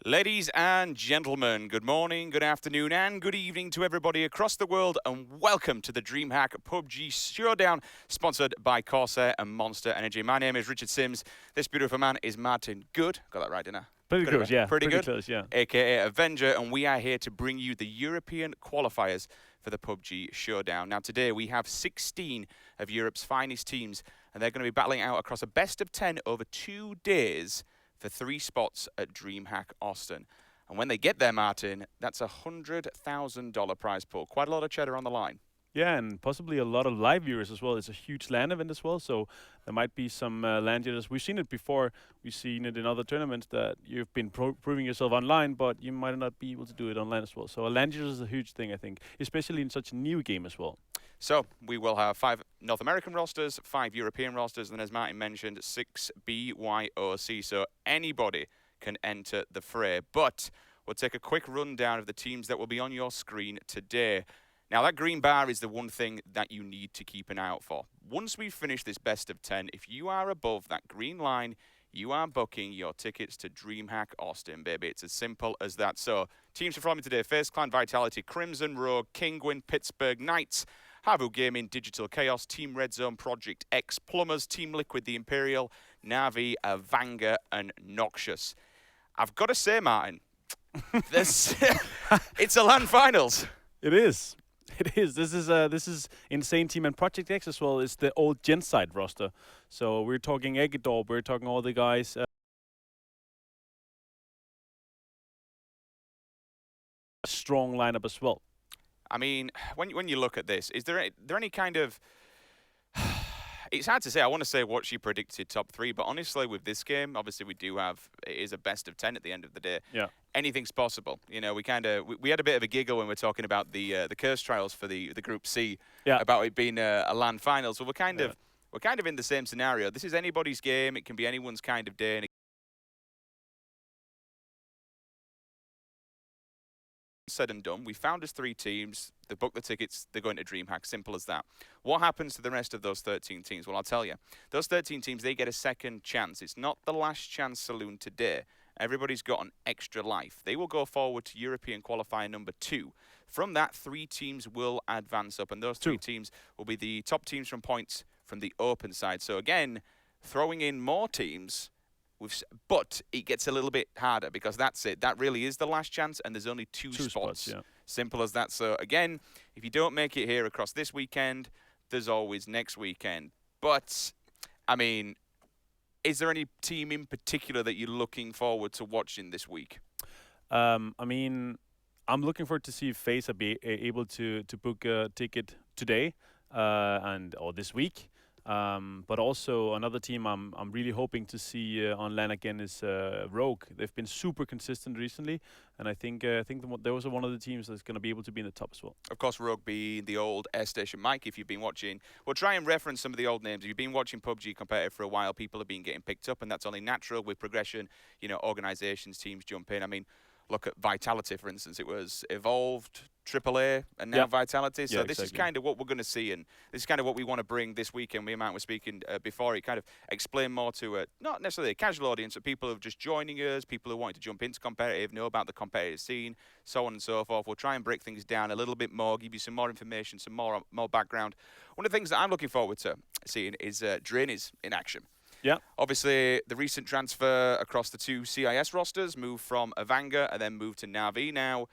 Ladies and gentlemen, good morning, good afternoon, and good evening to everybody across the world, and welcome to the DreamHack PUBG Showdown, sponsored by Corsair and Monster Energy. My name is Richard Sims. This beautiful man is Martin Good. Got that right, didn't I? Pretty close, yeah. Pretty good. Close, yeah. AKA Avenger, and we are here to bring you the European qualifiers for the PUBG Showdown. Now, today we have 16 of Europe's finest teams, and they're going to be battling out across a best of 10 over 2 days for 3 spots at DreamHack Austin. And when they get there, Martin, that's a $100,000 prize pool. Quite a lot of cheddar on the line. Yeah, and possibly a lot of live viewers as well. It's a huge LAN event as well, so there might be some LAN jitters. We've seen it before. We've seen it in other tournaments that you've been proving yourself online, but you might not be able to do it online as well. So a LAN jitter is a huge thing, I think, especially in such a new game as well. So we will have 5 North American rosters, 5 European rosters, and as Martin mentioned, 6 BYOC. So anybody can enter the fray. But we'll take a quick rundown of the teams that will be on your screen today. Now, that green bar is the one thing that you need to keep an eye out for. Once we finish this best of 10, if you are above that green line, you are booking your tickets to DreamHack Austin, baby. It's as simple as that. So, teams performing today: Face Clan Vitality, Crimson Rogue, Kingwin, Pittsburgh Knights, Havu Gaming, Digital Chaos, Team Red Zone, Project X, Plumbers, Team Liquid, The Imperial, Navi, Vanga, and Noxious. I've got to say, Martin, this it's a LAN finals. It is. It is. This is insane team, and Project X as well is the old Genside roster. So we're talking Eggedorp, we're talking all the guys. Strong lineup as well. I mean, when you look at this, is there any kind of... It's hard to say. I want to say what she predicted top 3, but honestly, with this game, obviously it is a best of 10 at the end of the day. Yeah. Anything's possible. You know, we had a bit of a giggle when we were talking about the curse trials for the Group C, about it being a LAN final. So we're kind of in the same scenario. This is anybody's game. It can be anyone's kind of day. And said and done, we found us 3 teams. They booked the tickets. They're going to DreamHack. Simple as that. What happens to the rest of those 13 teams? Well, I'll tell you. Those 13 teams, they get a second chance. It's not the last chance saloon today. Everybody's got an extra life. They will go forward to European qualifier number 2. From that, 3 teams will advance up, and those 3 teams will be the top teams from points from the open side. So again, throwing in more teams. But it gets a little bit harder because that's it. That really is the last chance, and there's only 2 spots. Yeah. Simple as that. So again, if you don't make it here across this weekend, there's always next weekend. But, I mean, is there any team in particular that you're looking forward to watching this week? I mean, I'm looking forward to see if FaZe are able to book a ticket today or this week. But also another team I'm really hoping to see on LAN again is Rogue. They've been super consistent recently, and I think those are one of the teams that's going to be able to be in the top as well. Of course, Rogue being the old Air Station Mike. If you've been watching, we'll try and reference some of the old names. If you've been watching PUBG competitive for a while, people have been getting picked up, and that's only natural with progression. You know, organizations, teams jump in. I mean, look at Vitality, for instance. It was Evolved, AAA, and now Vitality. So this is kind of what we're going to see, and this is kind of what we want to bring this weekend. Me and Matt were speaking before. It kind of explain more to not necessarily a casual audience, but people who are just joining us, people who want to jump into competitive, know about the competitive scene, so on and so forth. We'll try and break things down a little bit more, give you some more information, some more background. One of the things that I'm looking forward to seeing is Drainies in action. Yeah. Obviously, the recent transfer across the 2 CIS rosters moved from Vanga and then moved to Navi. Now,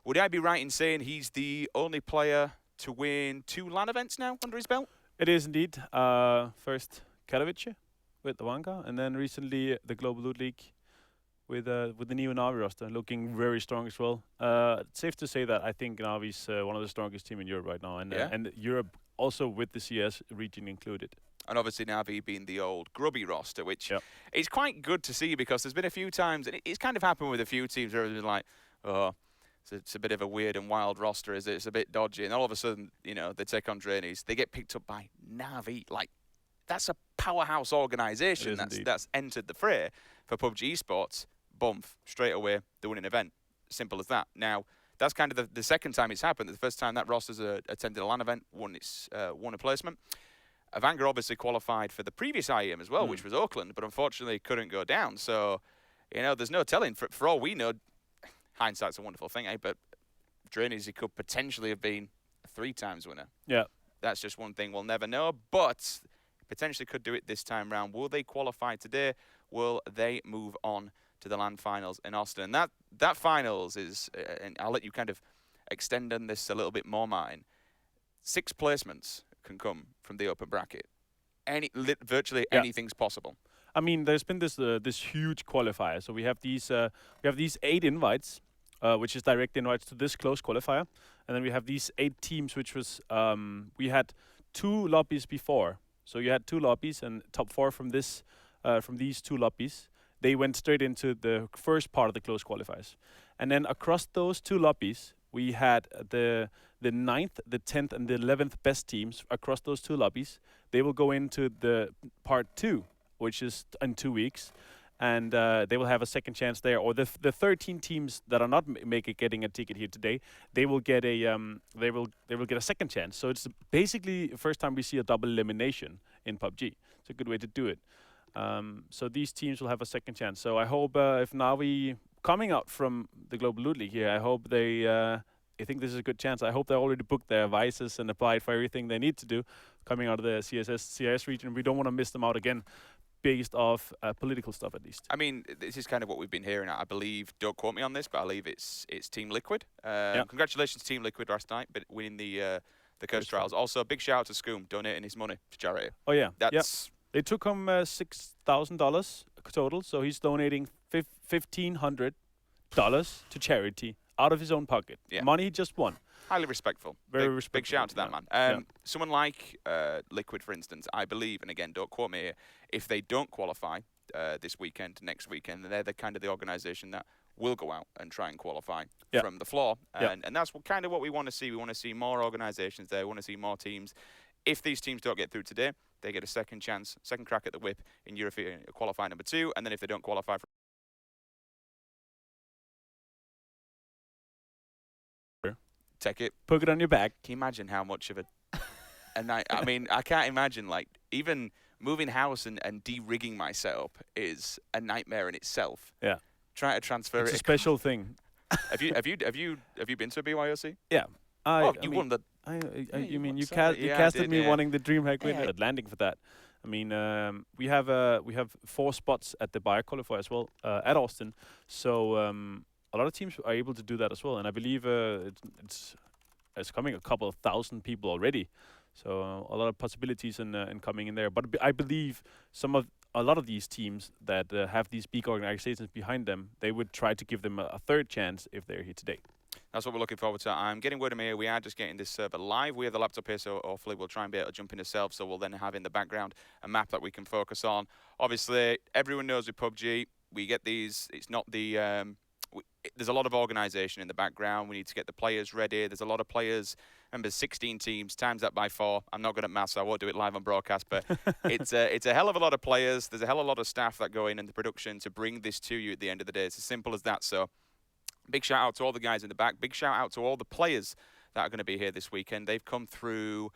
would I be right in saying he's the only player to win 2 LAN events now under his belt? It is indeed. First Katowice with the Vanga, and then recently the Global Loot League with the new Navi roster, looking very strong as well. It's safe to say that I think Navi's one of the strongest team in Europe right now, and Europe also with the CS region included. And obviously Navi being the old grubby roster, which is quite good to see because there's been a few times, and it's kind of happened with a few teams where it's been like, oh, it's a bit of a weird and wild roster, is it? It's a bit dodgy. And all of a sudden, you know, they take on Drainies. They get picked up by Navi. Like, that's a powerhouse organization that's entered the fray for PUBG esports. Boom, straight away, they win an event. Simple as that. Now, that's kind of the second time it's happened. The first time that roster's attended a LAN event, won a placement. Vanga obviously qualified for the previous IEM as well, which was Oakland, but unfortunately couldn't go down. So You know, there's no telling. For all we know, hindsight's a wonderful thing, But Drainage, could potentially have been a 3 times winner. Yeah. That's just one thing we'll never know, but potentially could do it this time round. Will they qualify today? Will they move on to the LAN finals in Austin? And that finals is, and I'll let you kind of extend on this a little bit more, Martin. 6 placements can come from the open bracket. Virtually anything's possible. I mean, there's been this huge qualifier. So we have these 8 invites, which is direct invites to this close qualifier, and then we have these 8 teams, which was we had 2 lobbies before. So you had 2 lobbies, and top 4 from these 2 lobbies, they went straight into the first part of the close qualifiers, and then across those 2 lobbies, we had the 9th, the 10th, and the 11th best teams across those 2 lobbies. They will go into the part 2, which is in 2 weeks, and they will have a second chance there. Or the 13 teams that are not getting a ticket here today, they will get a get a second chance. So it's basically the first time we see a double elimination in PUBG. It's a good way to do it. So these teams will have a second chance. So I hope if Navi coming out from the Global Loot League here, I hope they. I think this is a good chance. I hope they already booked their vices and applied for everything they need to do coming out of the CIS region. We don't want to miss them out again, based off political stuff at least. I mean, this is kind of what we've been hearing. I believe, don't quote me on this, but I believe it's Team Liquid. Congratulations, Team Liquid, last night, but winning the Curse Trials. Also, big shout out to Scoom donating his money to charity. Oh yeah, that's. They took him $6,000 total, so he's donating $1,500 to charity out of his own pocket. Yeah. Money he just won. Highly respectful. Very respectful. Big shout out to that man. Someone like Liquid, for instance, I believe, and again, don't quote me here, if they don't qualify this weekend, next weekend, then they're the organisation that will go out and try and qualify from the floor. And that's kind of what we want to see. We want to see more organisations there. We want to see more teams. If these teams don't get through today, they get a second chance, second crack at the whip in European qualifying number 2. And then if they don't qualify for take it. Put it on your back. Can you imagine how much of a night? I mean, I can't imagine, like, even moving house and de-rigging my setup is a nightmare in itself. Yeah. Trying to transfer it's a special thing. Have you been to a BYOC? Yeah. You won the. You mean you casted me wanting the DreamHack win landing for that. I mean, we have 4 spots at the buyer qualifier as well at Austin. So a lot of teams are able to do that as well, and I believe it's coming a couple of thousand people already. So a lot of possibilities in coming in there. But I believe a lot of these teams that have these big organizations behind them, they would try to give them a third chance if they're here today. That's what we're looking forward to. I'm getting word of me here. We are just getting this server live. We have the laptop here, so hopefully we'll try and be able to jump in ourselves. So we'll then have in the background a map that we can focus on. Obviously, everyone knows with PUBG, we get these. It's not the. There's a lot of organisation in the background. We need to get the players ready. There's a lot of players. Remember, 16 teams, times that by 4. I'm not good at maths, so I won't do it live on broadcast, but it's a hell of a lot of players. There's a hell of a lot of staff that go in the production to bring this to you at the end of the day. It's as simple as that. So big shout out to all the guys in the back. Big shout out to all the players that are going to be here this weekend. They've come through,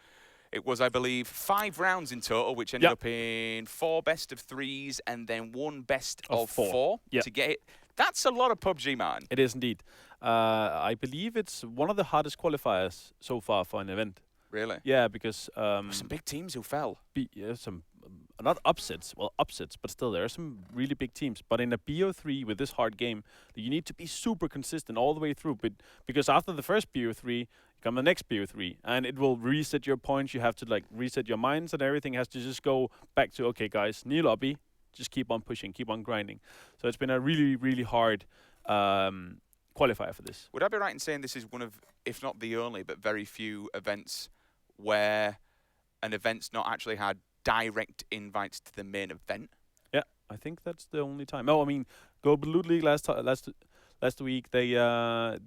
it was, I believe, 5 rounds in total, which ended up in 4 best of 3s and then 1 best of 4 to get it. That's a lot of PUBG, man. It is indeed. I believe it's one of the hardest qualifiers so far for an event. Really? Yeah, because some big teams who fell. Some not upsets, but still there are some really big teams. But in a BO3 with this hard game, you need to be super consistent all the way through. But because after the first BO3, come the next BO3, and it will reset your points. You have to reset your minds, and everything has to just go back to, okay, guys, new lobby. Just keep on pushing, keep on grinding. So it's been a really, really hard qualifier for this. Would I be right in saying this is one of, if not the only, but very few events where an event's not actually had direct invites to the main event? Yeah, I think that's the only time. No, I mean, Global Loot League last week they had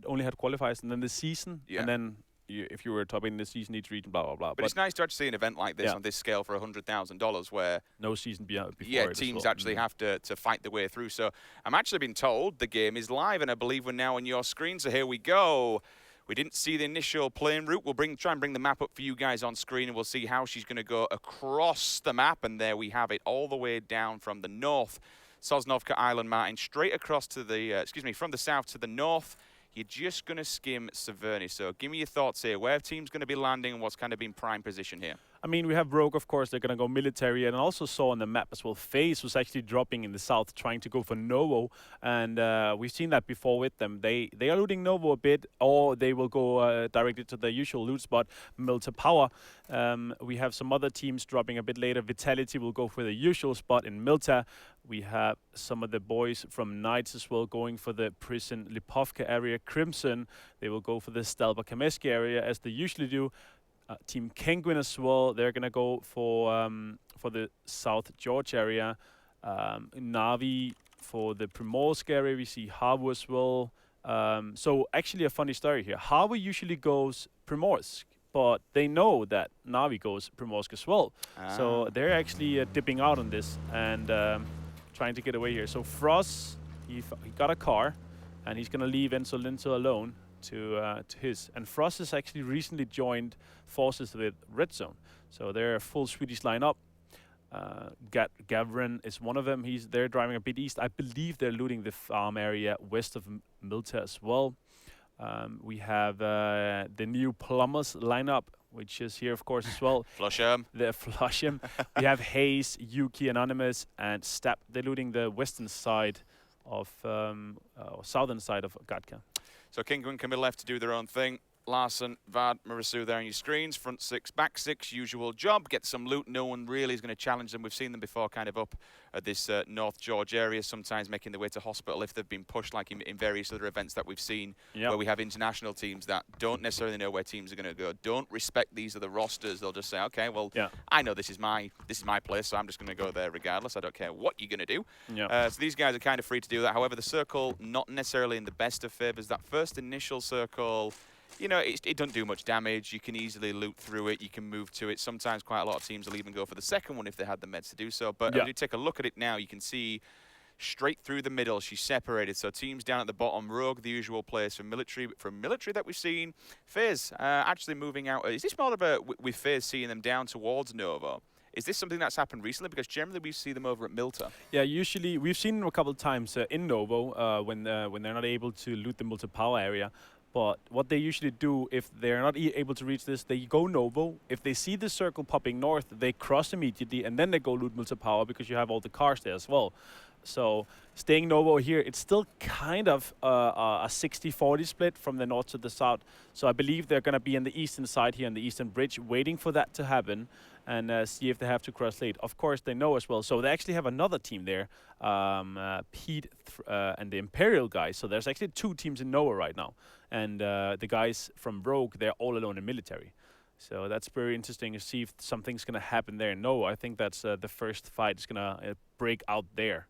only had qualifiers, and then the season, and then. If you were topping the season each region, blah, blah, blah. But it's nice to actually see an event like this on this scale for $100,000 where... No season before. Yeah, teams actually have to fight their way through. So I'm actually being told the game is live, and I believe we're now on your screen. So here we go. We didn't see the initial playing route. We'll try and bring the map up for you guys on screen, and we'll see how she's going to go across the map. And there we have it all the way down from the north Sosnovka Island, Martin, straight across to the, from the south to the north. You're just going to skim Severny. So give me your thoughts here. Where team's going to be landing and what's kind of been prime position here? I mean, we have Rogue, of course. They're going to go military. And I also saw on the map as well, FaZe was actually dropping in the south, trying to go for Novo. And we've seen that before with them. They are looting Novo a bit, or they will go directly to the usual loot spot, Milta Power. We have some other teams dropping a bit later. Vitality will go for the usual spot in Milta. We have some of the boys from Knights as well going for the Prison Lipovka area. Crimson, they will go for the Stalba Kameski area, as they usually do. Team Kenguin as well, they're going to go for the South George area. Navi for the Primorsk area. We see Havu as well. So actually a funny story here. Havu usually goes Primorsk, but they know that Navi goes Primorsk as well. So they're actually dipping out on this and trying to get away here. So Frost, he got a car, and he's going to leave Enzo Linzo alone to his. And Frost has actually recently joined forces with Red Zone. So they're a full Swedish lineup. Gavrin is one of them. They're driving a bit east. I believe they're looting the farm area west of Milta as well. We have the new Plumbers lineup, which is here, of course, as well. Flusham. The Flusham. We have Hayes, Yuki, Anonymous, and Stap. They're looting the western side of, or southern side of Gatka. So Kinguin can be left to do their own thing. Larson, Vad, Marisu there on your screens. Front six, back six, usual job. Get some loot. No one really is going to challenge them. We've seen them before kind of up at this North George area, sometimes making their way to hospital if they've been pushed, like in various other events that we've seen, where we have international teams that don't necessarily know where teams are going to go, don't respect these other rosters. They'll just say, okay, well, I know this is my place, so I'm just going to go there regardless. I don't care what you're going to do. So these guys are kind of free to do that. However, the circle, not necessarily in the best of favors. That first initial circle, you know, it doesn't do much damage. You can easily loot through it. You can move to it. Sometimes quite a lot of teams will even go for the second one if they had the meds to do so. But if you take a look at it now, you can see straight through the middle, she's separated. So teams down at the bottom, Rogue, the usual place from military that we've seen. FaZe actually moving out. Is this more of a, with FaZe seeing them down towards Nova? Is this something that's happened recently? Because generally we see them over at Milta. Yeah, usually we've seen them a couple of times in Novo when they're not able to loot the Milta Power area. But what they usually do, if they're not able to reach this, they go Novo. If they see the circle popping north, they cross immediately, and then they go loot Milta Power because you have all the cars there as well. So staying Novo here, it's still kind of a 60-40 split from the north to the south. So I believe they're going to be in the eastern side here on the eastern bridge, waiting for that to happen and see if they have to cross late. Of course, they know as well. So they actually have another team there, Pete and the Imperial guys. So there's actually two teams in Nova right now. And the guys from Rogue, they're all alone in military. So that's very interesting to see if something's going to happen there. No, I think that's the first fight is going to break out there.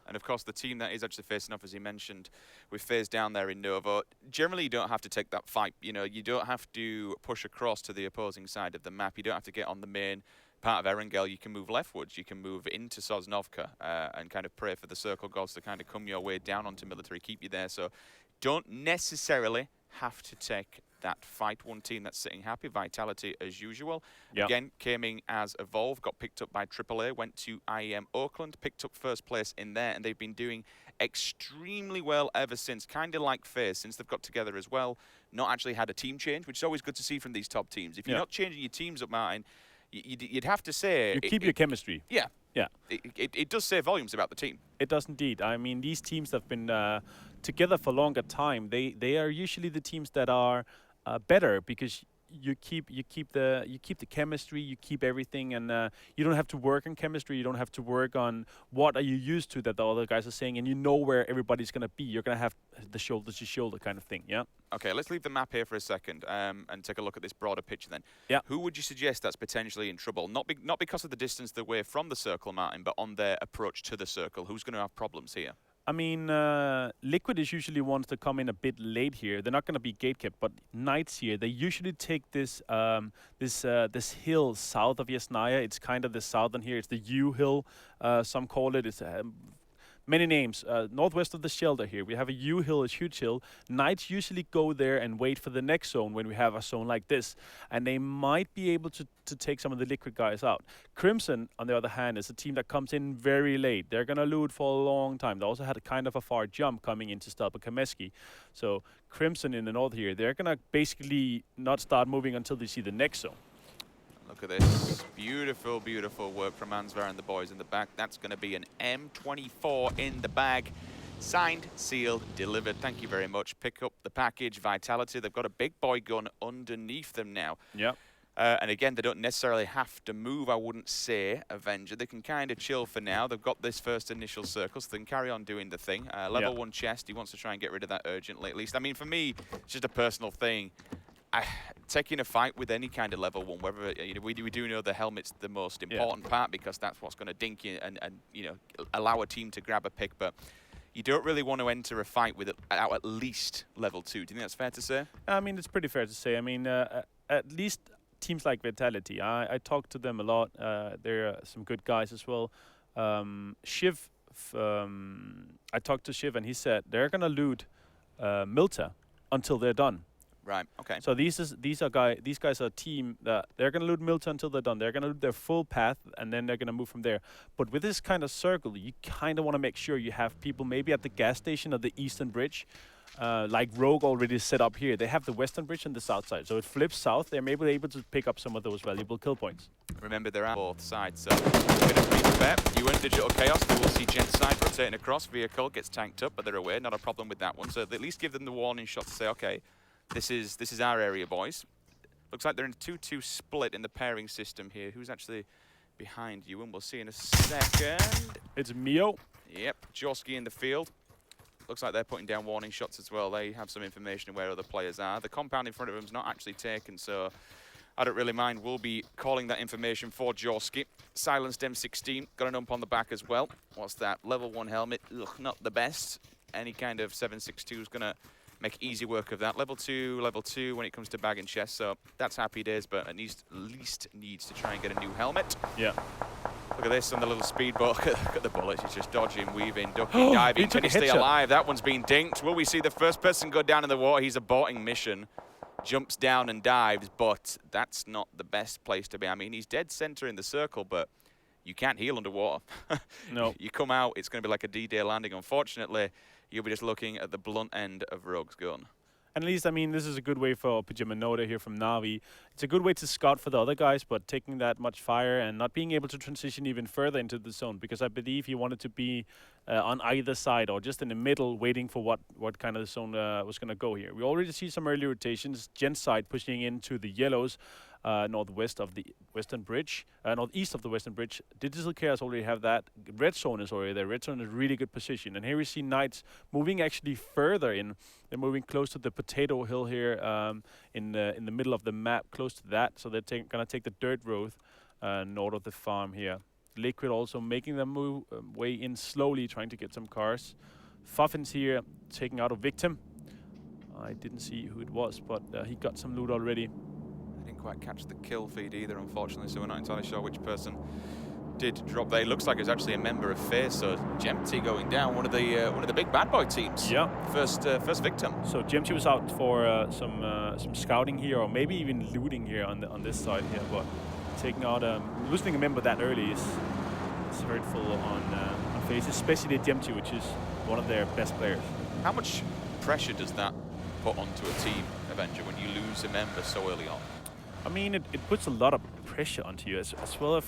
And of course, the team that is actually facing off, as you mentioned, with FaZe down there in Novo, generally you don't have to take that fight. You know, you don't have to push across to the opposing side of the map. You don't have to get on the main part of Erangel. You can move leftwards. You can move into Sosnovka and kind of pray for the circle gods to kind of come your way down onto military, keep you there. So don't necessarily have to take that fight. One team that's sitting happy, Vitality as usual. Again, came in as Evolve, got picked up by AAA, went to IEM Oakland, picked up first place in there, and they've been doing extremely well ever since, kind of like FaZe, since they've got together as well. Not actually had a team change, which is always good to see from these top teams. If you're not changing your teams up, Martin, you'd have to say... You keep your chemistry. Yeah. It does say volumes about the team. It does indeed. I mean, these teams have been together for a longer time. They are usually the teams that are better because you keep the chemistry, you keep everything, and you don't have to work on chemistry. You don't have to work on what are you used to that the other guys are saying, and you know where everybody's gonna be. You're gonna have the shoulder to shoulder kind of thing. Yeah. Okay, let's leave the map here for a second and take a look at this broader picture then. Yeah. Who would you suggest that's potentially in trouble? Not because of the distance they're away from the circle, Martin, but on their approach to the circle. Who's going to have problems here? I mean, Liquid is usually ones to come in a bit late here. They're not going to be gatekept, but Knights here, they usually take this this hill south of Yasnaya. It's kind of the southern here. It's the U hill, some call it. It's many names. Northwest of the shelter here, we have a U hill, a huge hill. Knights usually go there and wait for the next zone when we have a zone like this, and they might be able to take some of the liquid guys out. Crimson, on the other hand, is a team that comes in very late. They're gonna loot for a long time. They also had a kind of a far jump coming into Stelpa Kameski. So Crimson in the north here, they're gonna basically not start moving until they see the next zone. Look at this. Beautiful, beautiful work from Ansvar and the boys in the back. That's going to be an M24 in the bag. Signed, sealed, delivered. Thank you very much. Pick up the package. Vitality. They've got a big boy gun underneath them now. Yep. And again, they don't necessarily have to move, I wouldn't say, Avenger. They can kind of chill for now. They've got this first initial circle, so they can carry on doing the thing. Level 1 chest. He wants to try and get rid of that urgently, at least. I mean, for me, it's just a personal thing. Taking a fight with any kind of level 1, whether we do know the helmet's the most important part because that's what's going to dink you and allow a team to grab a pick. But you don't really want to enter a fight with at least level 2. Do you think that's fair to say? I mean, it's pretty fair to say. I mean, at least teams like Vitality, I talked to them a lot. They're some good guys as well. Shiv, I talked to Shiv and he said they're gonna loot Milta until they're done. Right. Okay. So these guys are a team that they're gonna loot Milta until they're done. They're gonna loot their full path and then they're gonna move from there. But with this kind of circle, you kind of want to make sure you have people maybe at the gas station of the eastern bridge, like Rogue already set up here. They have the western bridge and the south side, so it flips south. They're maybe able to pick up some of those valuable kill points. Remember, they're on both sides, so bit of prepare. You in Digital Chaos, we will see Gent side rotating across. Vehicle gets tanked up, but they're aware. Not a problem with that one. So they at least give them the warning shot to say, okay. This is our area, boys. Looks like they're in a 2-2 split in the pairing system here. Who's actually behind you? And we'll see in a second. It's Mio. Yep, Jorski in the field. Looks like they're putting down warning shots as well. They have some information of where other players are. The compound in front of them is not actually taken, so I don't really mind. We'll be calling that information for Jorski. Silenced M16. Got an ump on the back as well. What's that? Level 1 helmet. Ugh, not the best. Any kind of 7.62 is going to make easy work of that. Level 2 when it comes to bag and chest, so that's happy days, but at least needs to try and get a new helmet. Yeah. Look at this on the little speedboat. Look at the bullets. He's just dodging, weaving, ducking, diving. Can he stay alive? That one's been dinked. Will we see the first person go down in the water? He's aborting mission. Jumps down and dives, but that's not the best place to be. I mean, he's dead center in the circle, but you can't heal underwater. No. You come out, it's going to be like a D-Day landing. Unfortunately, you'll be just looking at the blunt end of Rogue's gun. And at least, I mean, this is a good way for Pajama Noda here from Navi. It's a good way to scout for the other guys, but taking that much fire and not being able to transition even further into the zone, because I believe he wanted to be on either side or just in the middle, waiting for what kind of zone was going to go here. We already see some early rotations. Gen side pushing into the yellows, northwest of the western bridge, northeast of the western bridge. Digital Chaos already have that. Red zone is already there. Red zone is a really good position. And here we see Knights moving actually further in. They're moving close to the potato hill here in the middle of the map, close to that. So they're gonna take the dirt road north of the farm here. Liquid also making them move way in slowly, trying to get some cars. Fuffins here taking out a victim. I didn't see who it was, but he got some loot already. I didn't quite catch the kill feed either, unfortunately, so we're not entirely sure which person did drop there. It looks like it was actually a member of FaZe, so Jempty going down, one of the big bad boy teams. Yeah. First victim. So Jempty was out for some scouting here, or maybe even looting here on this side here, but taking out losing a member that early is hurtful on FaZe, especially Jempty, which is one of their best players. How much pressure does that put onto a team, Avenger, when you lose a member so early on? I mean, it puts a lot of pressure onto you as well as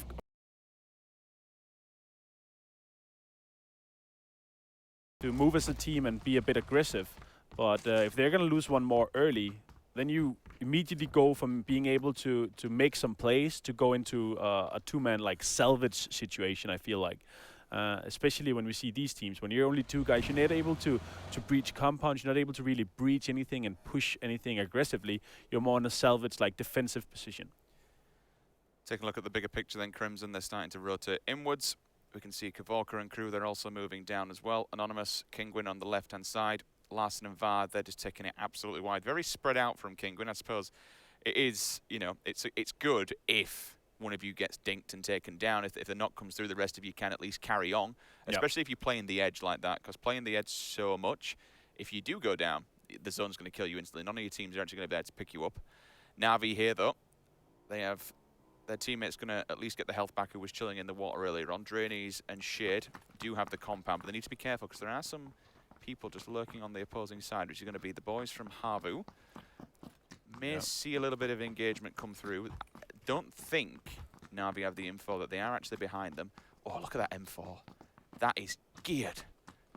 to move as a team and be a bit aggressive. But if they're going to lose one more early, then you immediately go from being able to make some plays to go into a two-man like salvage situation, I feel like. Especially when we see these teams, when you're only two guys, you're not able to breach compounds, you're not able to really breach anything and push anything aggressively. You're more in a salvage, like defensive position. Take a look at the bigger picture then, Crimson. They're starting to rotate inwards. We can see Kavorka and crew, they're also moving down as well. Anonymous, Kingwin on the left-hand side. Larson and Vard, they're just taking it absolutely wide. Very spread out from Kingwin. I suppose it is, you know, it's good if one of you gets dinked and taken down. If the knock comes through, the rest of you can at least carry on, especially if you're playing the edge like that, because playing the edge so much, if you do go down, the zone's going to kill you instantly. None of your teams are actually going to be able to pick you up. Na'Vi here, though, they have their teammates going to at least get the health back who was chilling in the water earlier on. Drainies and Shade do have the compound, but they need to be careful because there are some people just lurking on the opposing side, which is going to be the boys from Havu. May see a little bit of engagement come through. Don't think Na'Vi have the info that they are actually behind them. Oh, look at that M4. That is geared.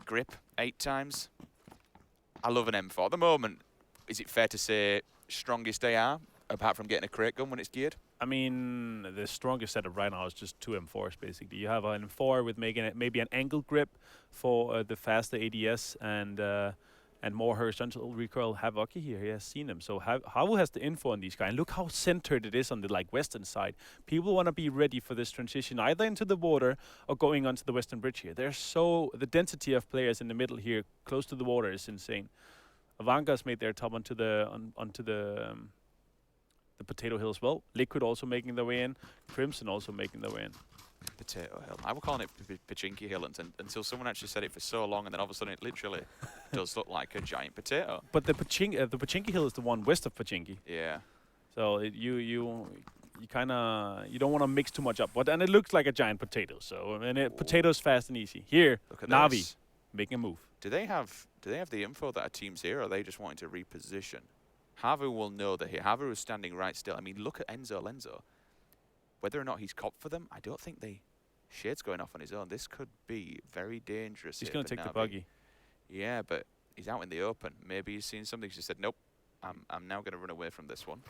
Grip, 8 times. I love an M4. At the moment, is it fair to say strongest they are, apart from getting a crate gun when it's geared? I mean, the strongest setup right now is just 2 M4s, basically. You have an M4 with making it maybe an angle grip for the faster ADS and more horizontal recoil. Havoc here, he has seen him. So Havu has the info on these guys. And look how centered it is on the western side. People want to be ready for this transition, either into the water or going onto the western bridge here. The density of players in the middle here, close to the water, is insane. Avanga's made their top onto the Potato Hill as well. Liquid also making their way in. Crimson also making their way in. Potato Hill. I was calling it Pachinki Hill until someone actually said it for so long, and then all of a sudden it literally does look like a giant potato. But the Pachinki Hill is the one west of Pachinki. Yeah. So you don't want to mix too much up. And it looks like a giant potato. So potatoes fast and easy. Here, Na'Vi making a move. Do they have the info that our team's here, or are they just wanting to reposition? Havu will know that here. Havu is standing right still. I mean, look at Lenzo. Whether or not he's copped for them, I don't think Shade's going off on his own. This could be very dangerous. He's going to take the buggy. Yeah, but he's out in the open. Maybe he's seen something. He just said, nope, I'm now going to run away from this one.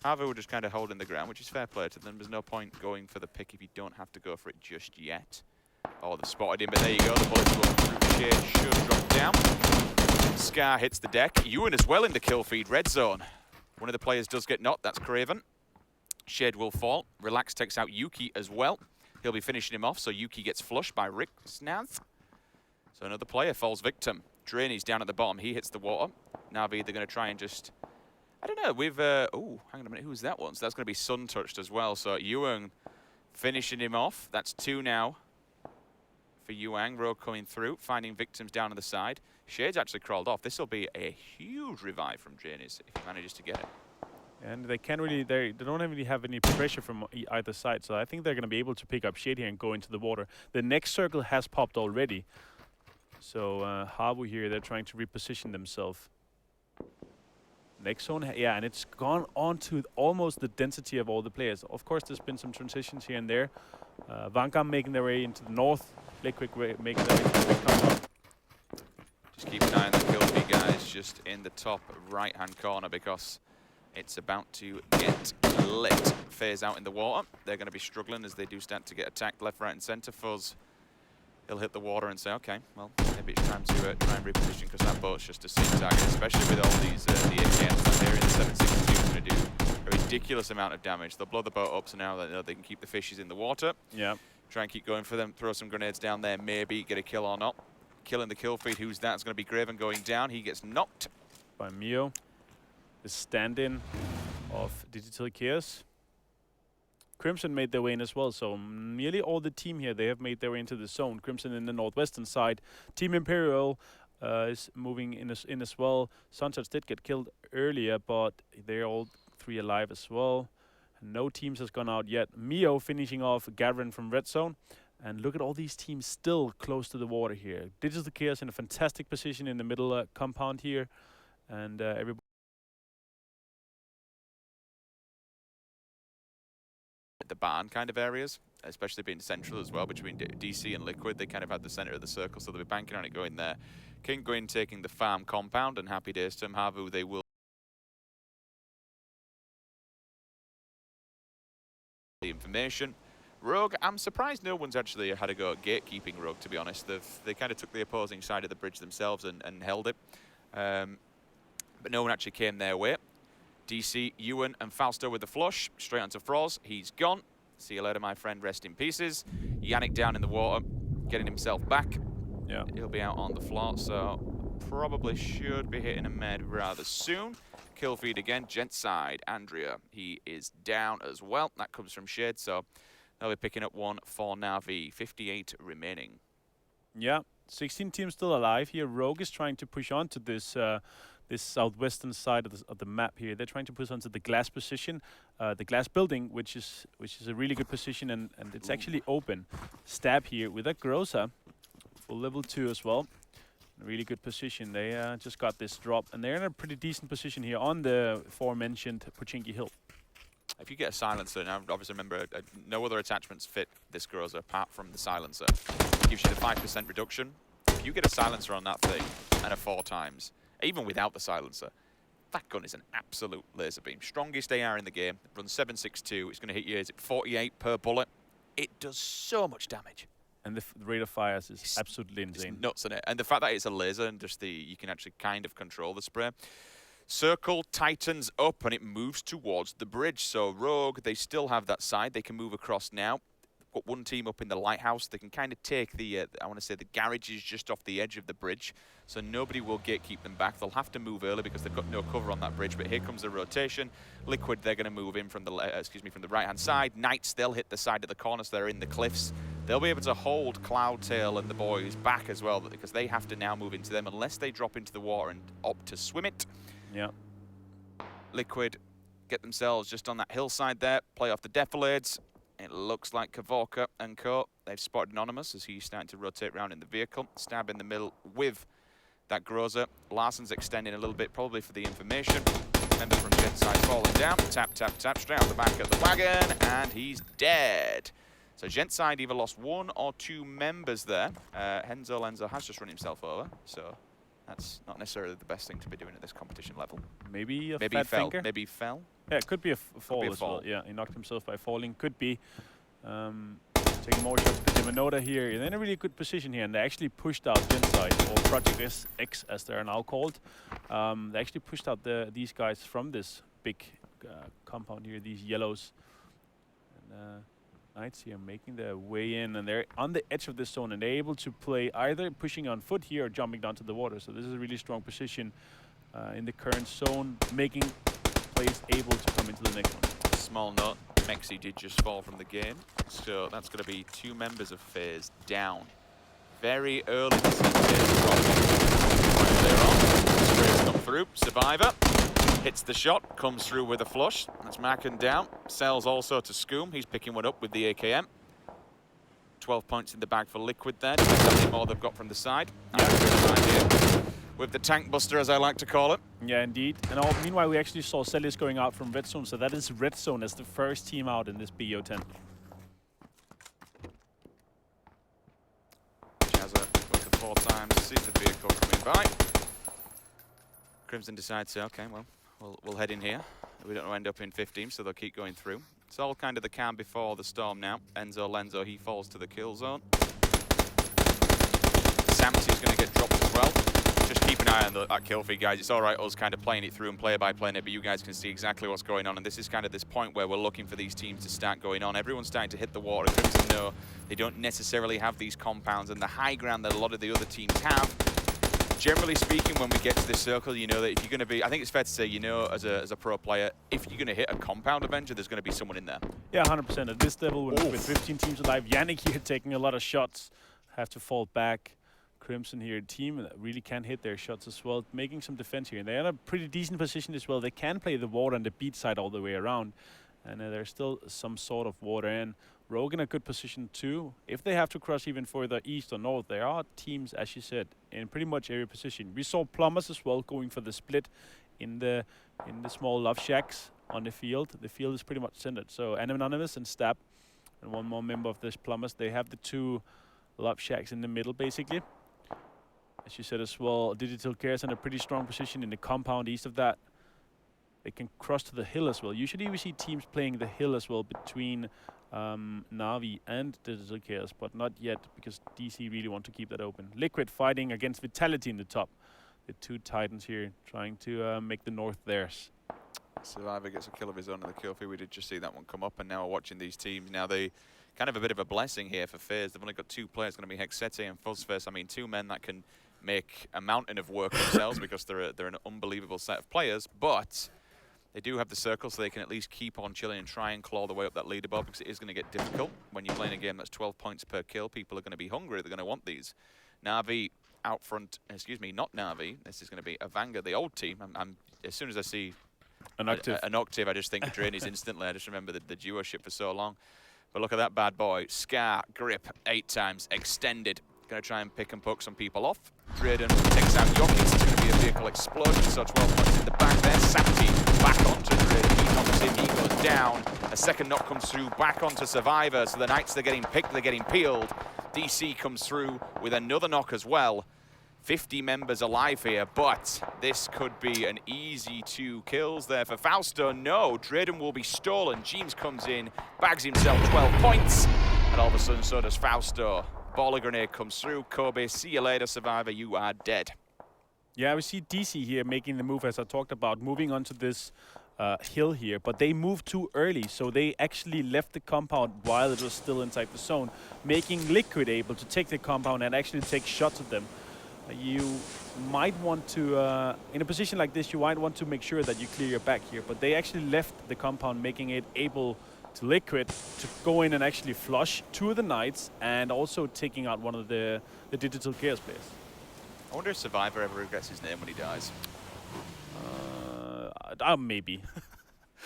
Havu were just kind of holding the ground, which is fair play to them. There's no point going for the pick if you don't have to go for it just yet. Oh, they've spotted him, but there you go. The bullets will through. Shade should drop down. Scar hits the deck. Ewan as well in the kill feed. Red zone. One of the players does get knocked. That's Craven. Shade will fall. Relax takes out Yuki as well. He'll be finishing him off, so Yuki gets flushed by Rick Snaz. So another player falls victim. Drainy's down at the bottom. He hits the water. Na'Vi, they're going to try and just... I don't know. We've... oh, hang on a minute. Who's that one? So that's going to be sun touched as well. So Yuang finishing him off. That's 2 now for Yuang. Rogue coming through, finding victims down on the side. Shade's actually crawled off. This will be a huge revive from Drainy's if he manages to get it. And they can't really, they don't really have any pressure from either side, so I think they're going to be able to pick up Shade here and go into the water. The next circle has popped already, so Havu here, they're trying to reposition themselves. Next zone, yeah, and it's gone on to almost the density of all the players. Of course, there's been some transitions here and there. Vankam making their way into the north, Liquid making their way to the compound. Just keep an eye on the kill feed, guys, just in the top right-hand corner, because it's about to get lit. Phase out in the water. They're going to be struggling as they do start to get attacked left, right, and centre. Fuzz, he'll hit the water and say, okay, well, maybe it's time to try and reposition, because that boat's just a safe target, especially with all these the AKMs that they're in. The 762 is going to do a ridiculous amount of damage. They'll blow the boat up, so now they know they can keep the fishes in the water. Yeah. Try and keep going for them. Throw some grenades down there, maybe get a kill or not. Killing the kill feed. Who's that? It's going to be Graven going down. He gets knocked by Mio. The stand-in of Digital Chaos. Crimson made their way in as well, so nearly all the team here, they have made their way into the zone. Crimson in the northwestern side. Team Imperial is moving in as well. Sunsets did get killed earlier, but they're all 3 alive as well. No teams has gone out yet. Mio finishing off Gavin from Red Zone. And look at all these teams still close to the water here. Digital Chaos in a fantastic position in the middle compound here. And everybody... the barn kind of areas, especially being central as well between DC and Liquid. They kind of had the center of the circle, so they'll be banking on it going there. King going taking the farm compound, and happy days to Havu. They will the information. Rogue, I'm surprised no one's actually had a go at gatekeeping Rogue, to be honest. They kind of took the opposing side of the bridge themselves and held it. But no one actually came their way. DC, Ewan, and Fausto with the flush. Straight onto Froz. He's gone. See you later, my friend. Rest in pieces. Yannick down in the water, getting himself back. Yeah. He'll be out on the floor, so probably should be hitting a med rather soon. Kill feed again, Gent side, Andrea, he is down as well. That comes from Shed, so they'll be picking up one for Navi. 58 remaining. Yeah, 16 teams still alive here. Rogue is trying to push on to this this southwestern side of the map here. They're trying to push onto the glass position, the glass building, which is a really good position, and it's actually open. Stab here with a Groza, full level 2 as well. Really good position. They just got this drop, and they're in a pretty decent position here on the aforementioned Pochinki Hill. If you get a silencer, now obviously remember, no other attachments fit this Groza apart from the silencer. It gives you the 5% reduction. If you get a silencer on that thing, and a 4 times, even without the silencer, that gun is an absolute laser beam. Strongest AR in the game, runs 7.62, it's going to hit you, is it 48 per bullet? It does so much damage. And the rate of fires is absolutely insane. It's nuts, isn't it? And the fact that it's a laser and just you can actually kind of control the spray. Circle tightens up and it moves towards the bridge. So Rogue, they still have that side. They can move across now. Got one team up in the lighthouse. They can kind of take the, I want to say the garage is just off the edge of the bridge. So nobody will keep them back. They'll have to move early because they've got no cover on that bridge. But here comes the rotation. Liquid, they're going to move in from the, from the right-hand side. Knights, they'll hit the side of the corner, so they're in the cliffs. They'll be able to hold Cloudtail and the boys back as well because they have to now move into them unless they drop into the water and opt to swim it. Yeah. Liquid get themselves just on that hillside there, play off the defilades. It looks like Kavorka and co. They've spotted Anonymous as he's starting to rotate around in the vehicle. Stab in the middle with that Groza. Larson's extending a little bit, probably for the information. Member from Jet side falling down. Tap, tap, tap, straight out the back of the wagon, and he's dead. So Gent side either lost 1 or 2 members there. Lenzo has just run himself over, so that's not necessarily the best thing to be doing at this competition level. Maybe a maybe fat he fell. finger? Maybe he fell. Yeah, it could be a fall be a as fall. well. Yeah, he knocked himself by falling. Could be. Taking more shots with Diminoda here. They're in a really good position here, and they actually pushed out Genside, or Project X as they're now called. They actually pushed out these guys from this big compound here, these yellows. And Knights here making their way in, and they're on the edge of this zone, and they're able to play either pushing on foot here or jumping down to the water. So this is a really strong position in the current zone, making players able to come into the next one. Small note, Mexi did just fall from the game, so that's going to be 2 members of FaZe down. Very early to see FaZe dropping. Right there on, sprays come through, Survivor. Hits the shot, comes through with a flush. That's Macken down. Sells also to Scoom. He's picking one up with the AKM. 12 points in the bag for Liquid there. Depends how many more they've got from the side. Yeah. With the tank buster, as I like to call it. Yeah, indeed. And meanwhile, we actually saw Celis going out from red zone, so that is red zone as the first team out in this BO10. Jazza with the 4 times, sees the vehicle coming by. Crimson decides to, okay, well, we'll head in here. We don't want to end up in 15, so they'll keep going through. It's all kind of the calm before the storm now. Lenzo, he falls to the kill zone. Samty's going to get dropped as well. Just keep an eye on that kill feed, guys. It's all right us kind of playing it through and player by player, but you guys can see exactly what's going on. And this is kind of this point where we're looking for these teams to start going on. Everyone's starting to hit the water. Crimson know they don't necessarily have these compounds and the high ground that a lot of the other teams have. Generally speaking, when we get to this circle, you know that if you're going to be, I think it's fair to say, you know, as a pro player, if you're going to hit a compound Avenger, there's going to be someone in there. Yeah, 100%. At this level, with 15 teams alive, Yannick here taking a lot of shots, have to fall back. Crimson here, a team that really can hit their shots as well, making some defense here. And they're in a pretty decent position as well. They can play the water and the beat side all the way around. And there's still some sort of water in. Rogue in a good position too. If they have to cross even further east or north, there are teams, as you said, in pretty much every position. We saw Plumbers as well going for the split in the small love shacks on the field. The field is pretty much centered. So Anonymous and Stab, and one more member of this Plumbers. They have the 2 love shacks in the middle, basically. As you said as well, Digital Chaos in a pretty strong position in the compound east of that. They can cross to the hill as well. Usually we see teams playing the hill as well between Navi and Digital Chaos, but not yet because DC really want to keep that open. Liquid fighting against Vitality in the top. The 2 Titans here trying to make the north theirs. Survivor gets a kill of his own in the kill feed. We did just see that one come up, and now we're watching these teams. Now they kind of a bit of a blessing here for FaZe. They've only got 2 players, going to be Hexete and Fuzzface. I mean, 2 men that can make a mountain of work themselves because they're an unbelievable set of players, but they do have the circle, so they can at least keep on chilling and try and claw their way up that leaderboard, because it is going to get difficult when you're playing a game that's 12 points per kill. People are going to be hungry. They're going to want these. Na'Vi out front, excuse me, not Na'Vi. This is going to be Avanga, the old team. As soon as I see An octave. an octave, I just think Drainies instantly. I just remember the duo-ship for so long. But look at that bad boy. Scar, grip, 8 times, extended. Going to try and pick and poke some people off. Drayden takes out Yoki. It's going to be a vehicle explosion, so 12 points in the back there. Samti back onto Drayden. He knocks him, he goes down. A second knock comes through, back onto Survivor. So the Knights, they're getting picked, they're getting peeled. DC comes through with another knock as well. 50 members alive here, but this could be an easy 2 kills there for Fausto. No, Drayden will be stolen. James comes in, bags himself 12 points, and all of a sudden so does Fausto. Baller grenade comes through. Kobe, see you later, Survivor, you are dead. Yeah, we see DC here making the move, as I talked about, moving onto this hill here, but they moved too early, so they actually left the compound while it was still inside the zone, making Liquid able to take the compound and actually take shots at them. You might want to, in a position like this, you might want to make sure that you clear your back here, but they actually left the compound, making it able to Liquid to go in and actually flush 2 of the Knights and also taking out one of the Digital Chaos players. I wonder if Survivor ever regrets his name when he dies. Maybe.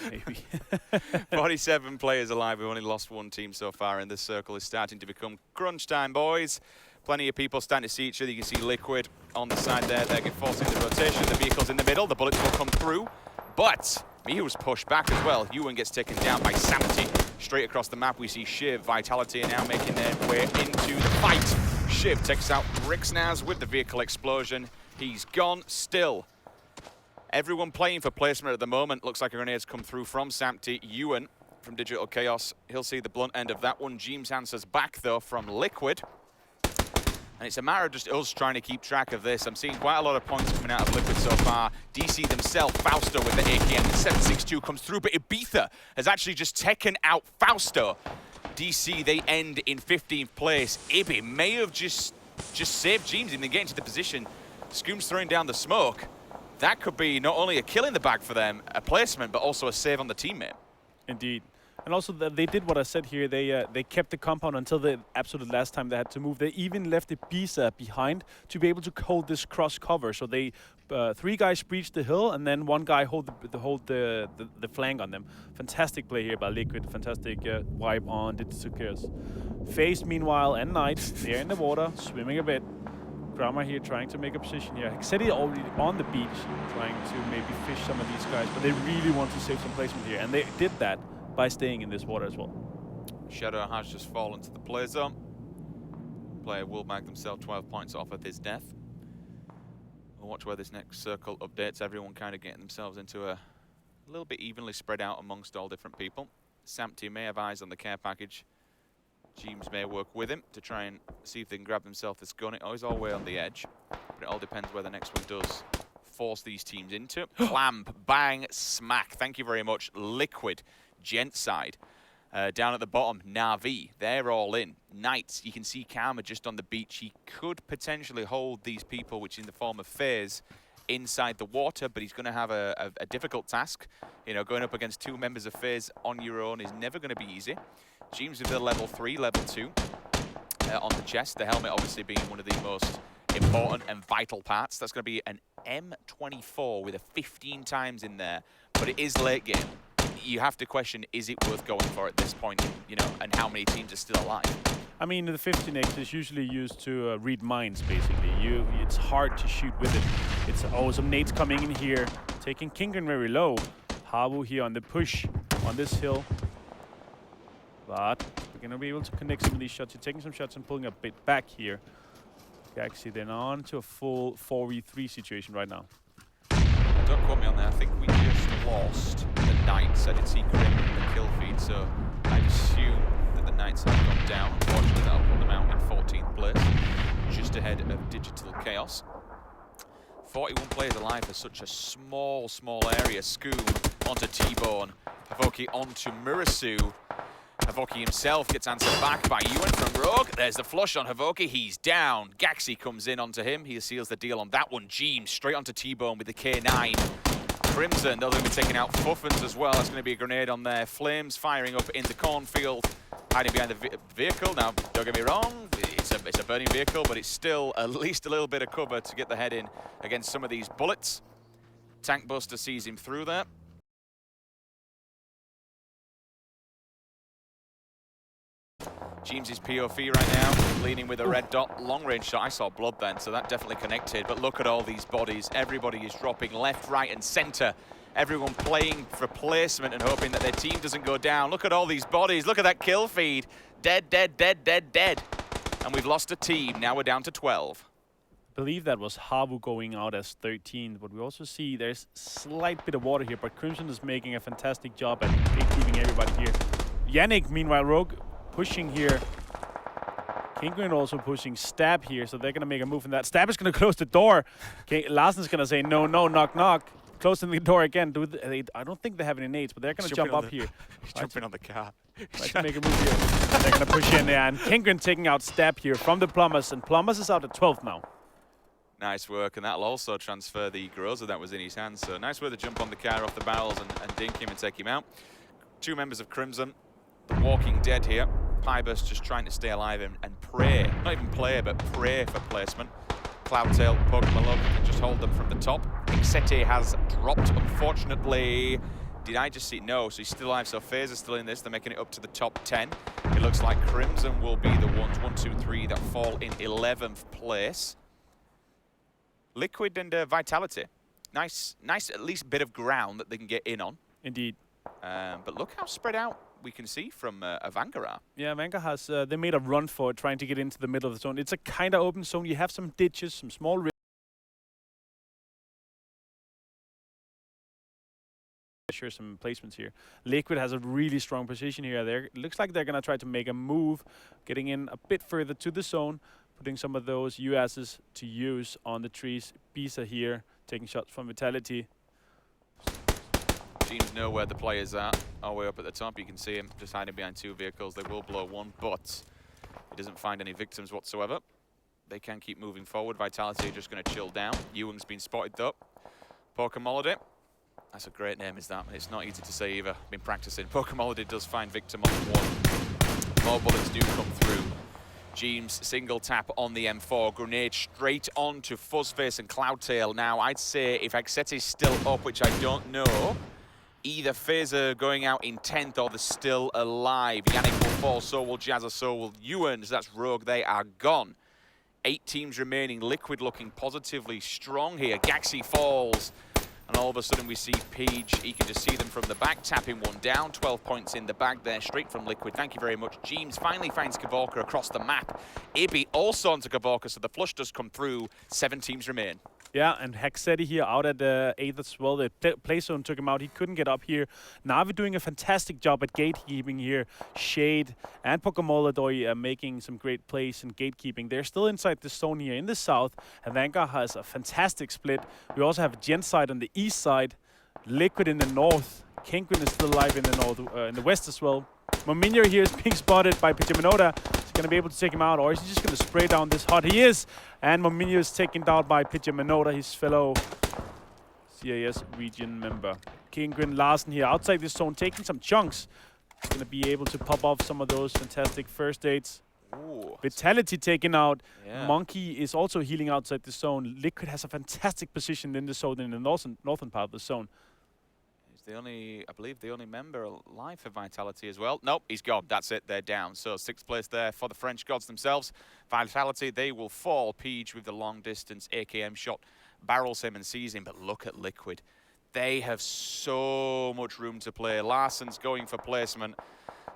Maybe. 47 players alive. We've only lost 1 team so far, and this circle is starting to become crunch time, boys. Plenty of people starting to see each other. You can see Liquid on the side there. They're forcing the rotation. The vehicle's in the middle. The bullets will come through. But Mihu's pushed back as well. Ewan gets taken down by Samti. Straight across the map, we see Shiv, Vitality are now making their way into the fight. Shiv takes out Rixnaz with the vehicle explosion. He's gone still. Everyone playing for placement at the moment. Looks like a grenade's come through from Samti. Ewan from Digital Chaos. He'll see the blunt end of that one. James answers back, though, from Liquid. And it's a matter of just us trying to keep track of this. I'm seeing quite a lot of points coming out of Liquid so far. DC themselves, Fausto with the AKM. The 7.62 comes through, but Ibiza has actually just taken out Fausto. DC, they end in 15th place. Ibi may have just saved James and then get into the position. Scoom's throwing down the smoke. That could be not only a kill in the bag for them, a placement, but also a save on the teammate. Indeed. And also, they did what I said here. They kept the compound until the absolute last time they had to move. They even left Ibiza behind to be able to hold this cross cover. So they 3 guys breached the hill, and then 1 guy hold the flank on them. Fantastic play here by Liquid. Fantastic wipe on Digital Chaos. FaZe, meanwhile, and Knight, they're in the water, swimming a bit. Grammar here trying to make a position here. Hexetti already on the beach, trying to maybe fish some of these guys, but they really want to save some placement here, and they did that by staying in this water as well. Shadow has just fallen to the play zone. Player will mag themselves 12 points off of his death. We'll watch where this next circle updates. Everyone kind of getting themselves into a little bit evenly spread out amongst all different people. Samti may have eyes on the care package. James may work with him to try and see if they can grab themselves this gun. It's all way on the edge, but it all depends where the next one does force these teams into. Clamp, bang, smack. Thank you very much. Liquid, gent side. Down at the bottom, Na'Vi, they're all in. Knights, you can see Karma just on the beach. He could potentially hold these people, which in the form of FaZe, inside the water, but he's going to have a difficult task. You know, going up against 2 members of FaZe on your own is never going to be easy. James with the level 3, level 2 on the chest. The helmet obviously being one of the most important and vital parts. That's going to be an M24 with a 15 times in there, but it is late game. You have to question, is it worth going for at this point, you know, and how many teams are still alive? I mean, the 15X is usually used to read minds, basically. It's hard to shoot with it. It's some nades coming in here, taking Kingdom very low. Havu here on the push on this hill. But we're going to be able to connect some of these shots. You're taking some shots and pulling a bit back here. Actually, then on to a full 4v3 situation right now. Don't quote me on that. I think we just lost the Knights. I did see Grim in the kill feed, so I'd assume that the Knights have gone down. Unfortunately, that'll put them out in 14th place, just ahead of Digital Chaos. 41 players alive for such a small area. Scoom onto T-Bone. Avoki onto Murasu. Havoki himself gets answered back by Ewan from Rogue. There's the flush on Havoki. He's down. Gaxi comes in onto him. He seals the deal on that one. James straight onto T-Bone with the K9. Crimson, they're going to be taking out Fuffens as well. That's going to be a grenade on there. Flames firing up in the cornfield, hiding behind the vehicle. Now, don't get me wrong, it's a burning vehicle, but it's still at least a little bit of cover to get the head in against some of these bullets. Tank Buster sees him through there. James' POV right now, leaning with a red dot, long range shot. I saw blood then, so that definitely connected. But look at all these bodies. Everybody is dropping left, right, and center. Everyone playing for placement and hoping that their team doesn't go down. Look at all these bodies. Look at that kill feed. Dead, dead, dead, dead, dead. And we've lost a team. Now we're down to 12. I believe that was Havu going out as 13, but we also see there's slight bit of water here, but Crimson is making a fantastic job at gatekeeping everybody here. Yannick, meanwhile, Rogue pushing here. Kingwin also pushing Stab here, so they're going to make a move in that. Stab is going to close the door. Larsen's going to say, no, no, knock, knock. Closing the door again. I don't think they have any nades, but they're going to jump up here. He's jumping on the car. Try to make a move here. They're going to push in there, and Kingwin taking out Stab here from the Plumbers, and Plumbers is out at 12 now. Nice work, and that'll also transfer the Groza that was in his hands. So nice way to jump on the car off the barrels and dink him and take him out. Two members of Crimson, the Walking Dead here. Pybus just trying to stay alive and pray. Not even play, but pray for placement. Cloudtail, Pokemon Log can just hold them from the top. Ixete has dropped, unfortunately. Did I just see? No, so he's still alive. So FaZe is still in this. They're making it up to the top 10. It looks like Crimson will be the ones, 1, 2, 3, that fall in 11th place. Liquid and Vitality. Nice at least bit of ground that they can get in on. Indeed. But look how spread out we can see from Avangara. Yeah, Avanga has, they made a run for it, trying to get into the middle of the zone. It's a kind of open zone. You have some ditches, some small some placements here. Liquid has a really strong position here. It looks like they're going to try to make a move, getting in a bit further to the zone, putting some of those USs to use on the trees. Bisa here, taking shots from Vitality. Teams know where the players are. All the way up at the top, you can see him just hiding behind two vehicles. They will blow one, but he doesn't find any victims whatsoever. They can keep moving forward. Vitality are just going to chill down. Ewing's been spotted though. Pokemology. That's a great name, is that? It's not easy to say either. Been practicing. Pokemology does find victim on one. More bullets do come through. James single tap on the M4. Grenade straight on to Fuzzface and Cloudtail. Now, I'd say if Ixete's still up, which I don't know, either FaZe are going out in 10th or they're still alive. Yannick will fall, so will Jazza, so will Ewan. So that's Rogue. They are gone. 8 teams remaining. Liquid looking positively strong here. Gaxi falls. And all of a sudden we see Page. He can just see them from the back, tapping one down. 12 points in the bag there, straight from Liquid. Thank you very much. James finally finds Kavorka across the map. Ibi also onto Kavorka, so the flush does come through. 7 teams remain. Yeah, and Hexeti here out at 8th as well. The play zone took him out. He couldn't get up here. Na'Vi doing a fantastic job at gatekeeping here. Shade and Pokemoladoy making some great plays in gatekeeping. They're still inside the zone here in the south. Havanga has a fantastic split. We also have Genside on the east side. Liquid in the north. Kingwin is still alive in the north, in the west as well. Mominho here is being spotted by Pidgeminota. He's going to be able to take him out, or is he just going to spray down this hot? He is! And Mominho is taken down by Pidgeminota, his fellow CIS region member. Kingwin Larsen here outside this zone, taking some chunks. He's going to be able to pop off some of those fantastic first aids. Ooh. Vitality taken out. Yeah. Monkey is also healing outside the zone. Liquid has a fantastic position in the zone, in the northern part of the zone. The only, I believe, the only member alive for Vitality as well. Nope, he's gone. That's it. They're down. So 6th place there for the French gods themselves. Vitality, they will fall. Peach with the long distance AKM shot barrels him and sees him. But look at Liquid. They have so much room to play. Larsen's going for placement.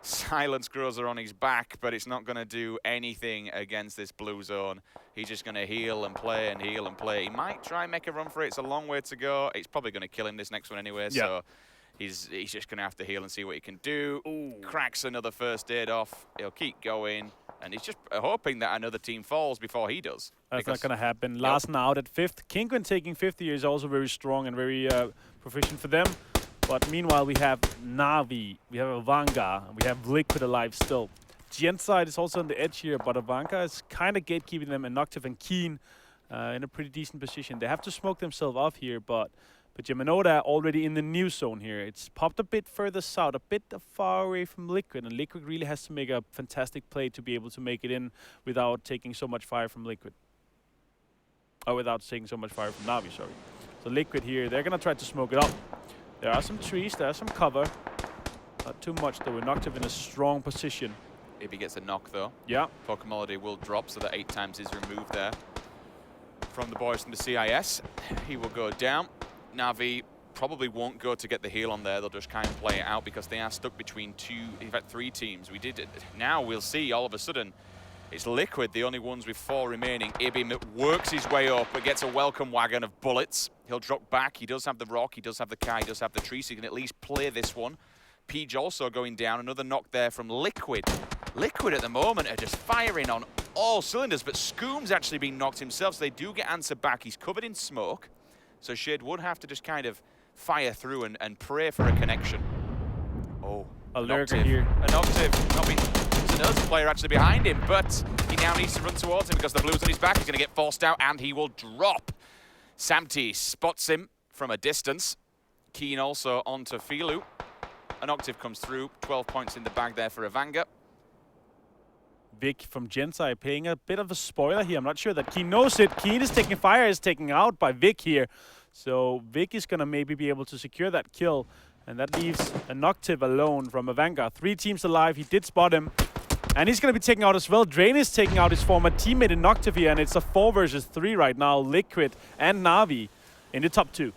Silence Groza on his back, but it's not going to do anything against this blue zone. He's just going to heal and play and heal and play. He might try and make a run for it. It's a long way to go. It's probably going to kill him this next one anyway, yeah. So he's just going to have to heal and see what he can do. Ooh. Cracks another first aid off. He'll keep going, and he's just hoping that another team falls before he does. That's not going to happen. Larsen out at 5th. Kingwin taking 5th here is also very strong and very proficient for them. But meanwhile, we have Na'Vi, we have Avanga, and we have Liquid alive still. Genside is also on the edge here, but Avanga is kind of gatekeeping them, and Noctiv and Keen in a pretty decent position. They have to smoke themselves off here, but Yamanote already in the new zone here. It's popped a bit further south, a bit far away from Liquid, and Liquid really has to make a fantastic play to be able to make it in without taking so much fire from Liquid. Or without taking so much fire from Na'Vi, sorry. So Liquid here, they're gonna try to smoke it up. There are some trees, there are some cover. Not too much though, we're Noctiv in a strong position. If he gets a knock though, Yeah. Pokemon will drop, so that 8 times is removed there from the boys from the CIS. He will go down. Na'Vi probably won't go to get the heal on there. They'll just kind of play it out because they are stuck between 2, in fact 3 teams. We did it. Now we'll see all of a sudden it's Liquid, the only ones with 4 remaining. Ibim works his way up but gets a welcome wagon of bullets. He'll drop back. He does have the rock, he does have the car, he does have the tree, so he can at least play this one. Peach also going down. Another knock there from Liquid. Liquid at the moment are just firing on all cylinders, but Scoom's actually being knocked himself, so they do get answered back. He's covered in smoke, so Shade would have to just kind of fire through and pray for a connection. Oh, a lurker here. A Noctiv, not being, there's another player actually behind him, but he now needs to run towards him because the blue's on his back. He's going to get forced out, and he will drop. Samti spots him from a distance. Keen also onto Filu. An Noctiv comes through, 12 points in the bag there for Avanga. Vic from Gensai paying a bit of a spoiler here. I'm not sure that Keen knows it. Keen is taking fire, is taken out by Vic here. So Vic is going to maybe be able to secure that kill. And that leaves a Noctiv alone from Avanga. 3 teams alive. He did spot him. And he's going to be taken out as well. Drain is taking out his former teammate in Noctiv here. And it's a 4 versus 3 right now. Liquid and Na'Vi in the top 2.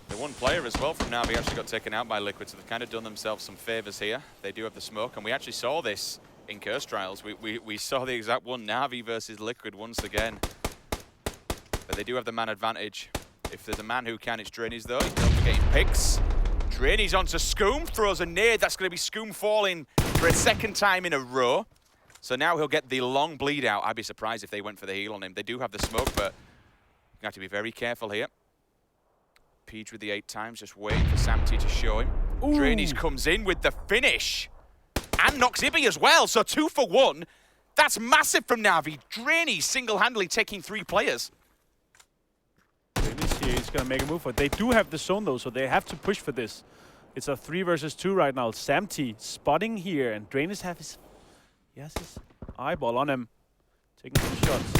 The one player as well from Na'Vi actually got taken out by Liquid, so they've kind of done themselves some favors here. They do have the smoke, and we actually saw this in Curse Trials. We saw the exact one, Na'Vi versus Liquid once again. But they do have the man advantage. If there's a man who can, it's Drainies though. He's not getting picks. Drainies onto Scoom, throws a nade. That's going to be Scoom falling for a 2nd time in a row. So now he'll get the long bleed out. I'd be surprised if they went for the heal on him. They do have the smoke, but you have to be very careful here. Peach with the 8 times, just waiting for Samti to show him. Drainies comes in with the finish. And knocks Ibby as well, so 2 for 1. That's massive from Na'Vi. Drainies single-handedly taking 3 players. Drainies here, he's going to make a move for it. They do have the zone though, so they have to push for this. It's a 3 versus 2 right now. Samti spotting here, and Drainies have his, his eyeball on him. Taking some shots.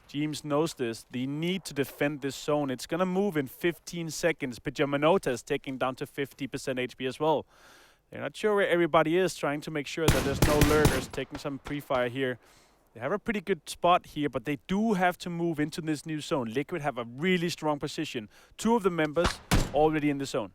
James knows this. They need to defend this zone. It's going to move in 15 seconds. But Yamanote is taking down to 50% HP as well. They're not sure where everybody is, trying to make sure that there's no lurkers, taking some pre-fire here. They have a pretty good spot here, but they do have to move into this new zone. Liquid have a really strong position. 2 of the members already in the zone.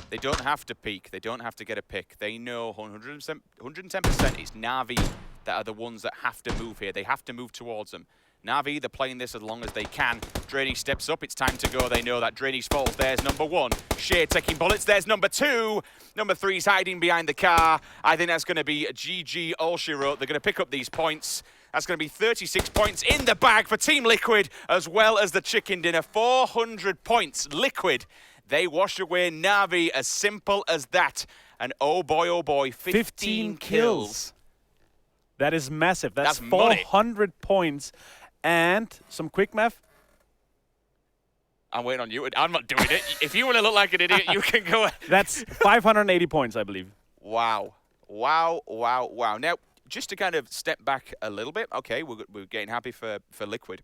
They don't have to peek. They don't have to get a pick. They know 110% it's Na'Vi that are the ones that have to move here. They have to move towards them. Na'Vi, they're playing this as long as they can. Drainies steps up, it's time to go. They know that. Drainies falls, there's number 1. Shade taking bullets, there's number 2. Number 3's hiding behind the car. I think that's going to be GG all she wrote. They're going to pick up these points. That's going to be 36 points in the bag for Team Liquid, as well as the chicken dinner. 400 points. Liquid, they wash away Na'Vi, as simple as that. And oh boy, 15 kills. That is massive. That's 400 money. Points. And some quick math. I'm waiting on you. I'm not doing it. If you want to look like an idiot, you can go. That's 580 points, I believe. Wow. Now, just to kind of step back a little bit, okay, we're getting happy for Liquid.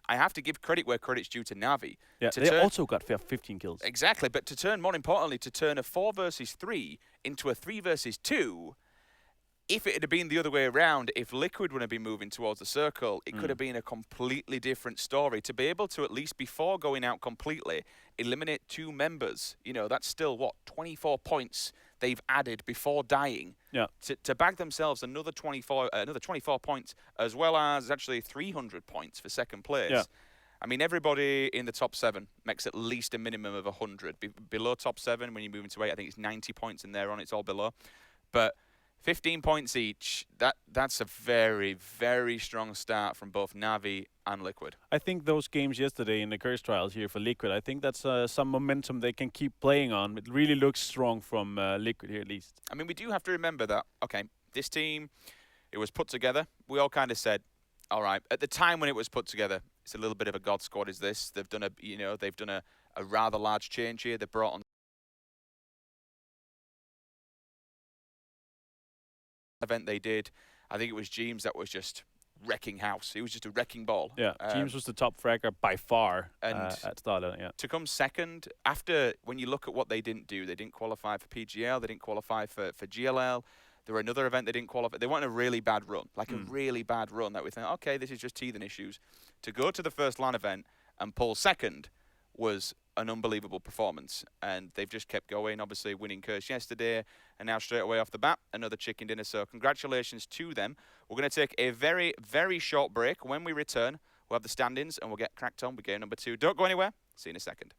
I have to give credit where credit's due to Na'Vi. Yeah, they also got 15 kills. Exactly, but to turn, more importantly, to turn a 4 versus 3 into a 3 versus 2, if it had been the other way around, if Liquid would have been moving towards the circle, it could have been a completely different story. To be able to, at least before going out completely, eliminate 2 members, you know, that's still, what, 24 points they've added before dying. Yeah. To bag themselves another 24 points, as well as actually 300 points for 2nd place. Yeah. I mean, everybody in the top 7 makes at least a minimum of 100. Below top 7, when you move into 8, I think it's 90 points in there on, it's all below. But 15 points each. That's a very, very strong start from both Navi and Liquid. I think those games yesterday in the Curse Trials here for Liquid, I think that's some momentum they can keep playing on. It really looks strong from Liquid here at least. I mean, we do have to remember that, okay, this team, it was put together. We all kind of said, all right, at the time when it was put together, it's a little bit of a god squad is this. They've done a rather large change here. They brought on event they did. I think it was James that was just wrecking house. He was just a wrecking ball. Yeah, James was the top fragger by far at Starlet. Yeah. To come second, after when you look at what they didn't do, they didn't qualify for PGL, they didn't qualify for GLL. There were another event they didn't qualify. They went on a really bad run, like a really bad run that we think, okay, this is just teething issues. To go to the first LAN event and pull second was an unbelievable performance, and they've just kept going, obviously winning Curse yesterday, and now straight away off the bat, another chicken dinner, so congratulations to them. We're going to take a very, very short break. When we return, we'll have the standings, and we'll get cracked on with game number 2. Don't go anywhere. See you in a second.